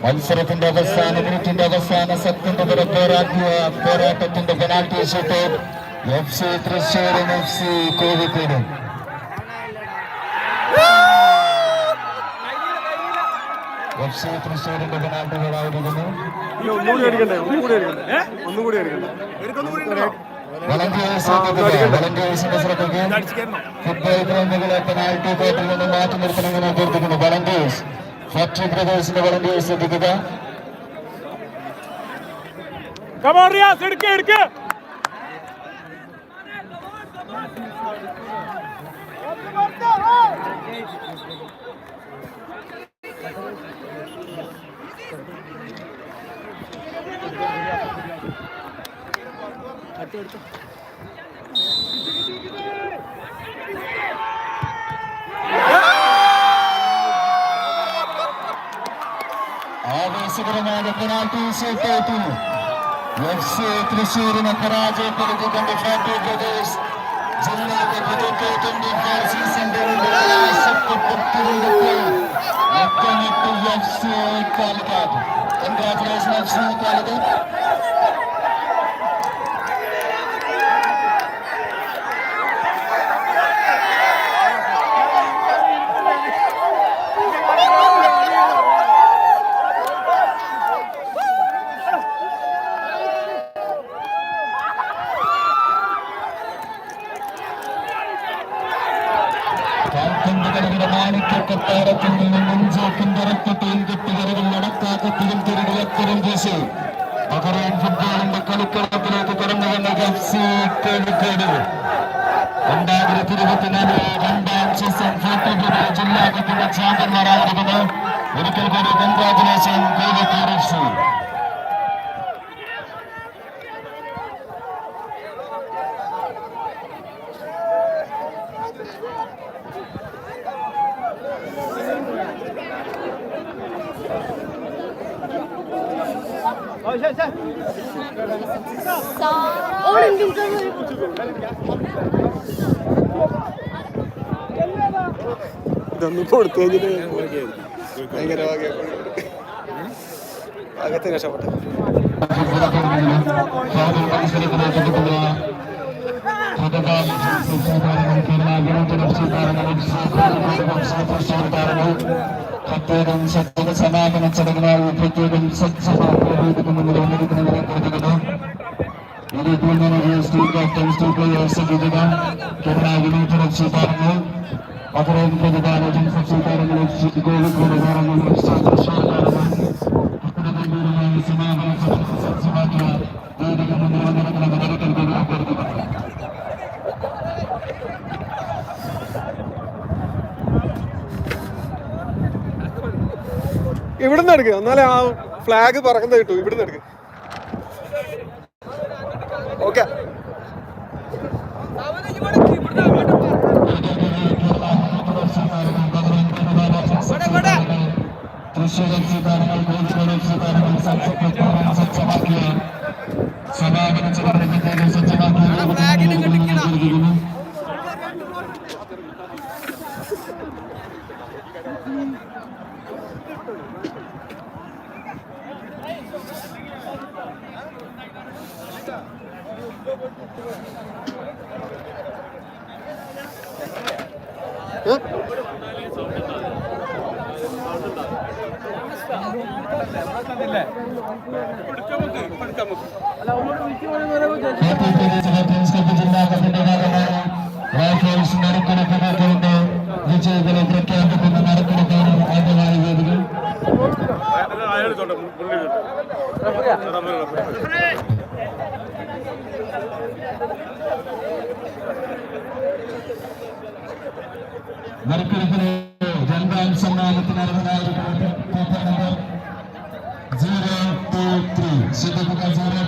മത്സരത്തിന്റെ അവസാന മിനിറ്റിന്റെ അവസാന സെക്കൻഡ് വരെ പോരാട്ടത്തിന്റെ പെനാൽറ്റി ഷൂട്ട് FC തൃശ്ശൂരും FC കോഴിക്കോടും. FC തൃശ്ശൂരിന്റെ പെനാൽറ്റികളായിരിക്കുന്നു. വളണ്ടിയേഴ്സിന്റെ ശ്രദ്ധയ്ക്ക് ഫുട്ബോൾ പ്രേമികളെ പെനാൽറ്റി കോർട്ടിൽ നിന്ന് മാറ്റി നിർത്തണമെന്ന് അഭ്യർത്ഥിക്കുന്നു. വളണ്ടിയേഴ്സ് ഫാക്ടറി ബ്രദേഴ്സിന്റെ വളണ്ടിയേഴ്സ് ശ്രദ്ധിക്കുക. ആവേശകരമായ പെനാൽറ്റി ഷൂട്ടൗട്ടിൽ FC തൃശ്ശൂരിനെ പരാജയപ്പെടുത്തിക്കൊണ്ട് ഫാക്ടറി ബ്രദേഴ്സ് ജില്ലയുടെ 2024 സീസണിന്റെ FC Calicut. Congratulation FC Calicut. കൊട്ടാരത്തിൽ നിന്നും മുൻചോക്കിന്റെ രക്തത്തെയും കെട്ടുകരകൾ നടക്കാക്കത്തിലും തിരികളെത്തരും വീശി പകരം ഫുട്ബോളിന്റെ കളിക്കളത്തിലേക്ക് കടന്നു വന്ന FC കോഴിക്കോട് 2024 രണ്ടാം സീസൺ ഫാക്ടറി ബ്രദേഴ്സ് ജില്ലാ കപ്പിന്റെ ചാമ്പ്യന്മാരായിരിക്കുന്നു. ഒരിക്കൽ കൂടി കൺഗ്രാറ്റുലേഷൻ കോഴിക്കോട് FC. ഇതൊന്നും കൊടുത്തു കഴിഞ്ഞിട്ട് ഭയങ്കര അകത്ത് രക്ഷപ്പെട്ടു. പ്രത്യേകം സമാപന ചടങ്ങിനായി പ്രത്യേകം സജ്ജമാക്കുന്നവരെ കൊടുക്കുന്നു. സ്റ്റേറ്റ് ക്യാപ്റ്റൻ സ്റ്റേറ്റ് പ്ലേയേഴ്സ് ശ്രദ്ധിക്കുക. കേരള യുണൈറ്റഡ് FC താരങ്ങൾ പകരം പ്രതികാര FC താരങ്ങൾ കോഴിക്കോട് താരങ്ങൾ തൃശ്ശൂർ താരങ്ങൾ അത്തരഗംഭീരമായ സമാപന ചടങ്ങ് സജ്ജമാക്കിയ വേദിക മുന്നിൽ നടക്കുന്ന ഒരിക്കൽ കൂടി അഭ്യർത്ഥിക്കുന്നു. ഇവിടുന്ന് എടുക്കുക, എന്നാലേ ആ ഫ്ലാഗ് പറക്കുന്നത് കിട്ടും. ഇവിടുന്ന് എടുക്കുക. ഓക്കെ, തൃശ്ശൂർ FC താരങ്ങൾ കോഴിക്കോട് FC താരങ്ങൾ സജ്ജമാക്കിയ സമാപന ചടങ്ങിലേക്ക് സജ്ജമാക്കിയ ജില്ലാ കപ്പിന്റെ ഭാഗമായി റൈഫിൾസ് നറുക്കെടുപ്പിന്റെ വിജയികളെ പ്രഖ്യാപിക്കുന്ന നറുക്കെടുപ്പാണ് ആദ്യമായി വേദികൾ. നറുക്കെടുപ്പിലെ രണ്ടാം സമ്മാനത്തിന് അർഹനായിരിക്കുന്നത് 023 ശ്രദ്ധിക്കുക.